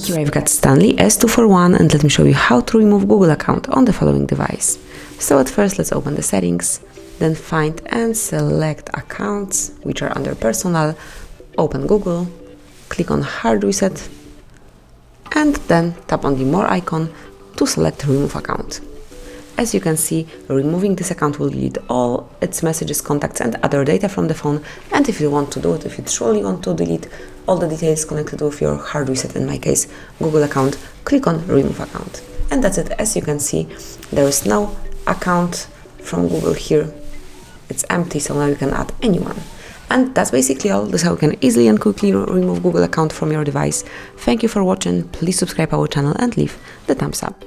Here I've got Stanley S241 and let me show you how to remove Google account on the following device. So at first let's open the settings, then find and select accounts which are under personal, open Google, click on Hard Reset and then tap on the more icon to select remove account. As you can see, removing this account will delete all its messages, contacts and other data from the phone, and if you want to do it, if you truly want to delete all the details connected with your hard reset, in my case Google account, click on remove account. And that's it. As you can see, there is no account from Google here, it's empty, so now you can add anyone. And that's basically all. This is how you can easily and quickly remove Google account from your device. Thank you for watching, please subscribe our channel and leave the thumbs up.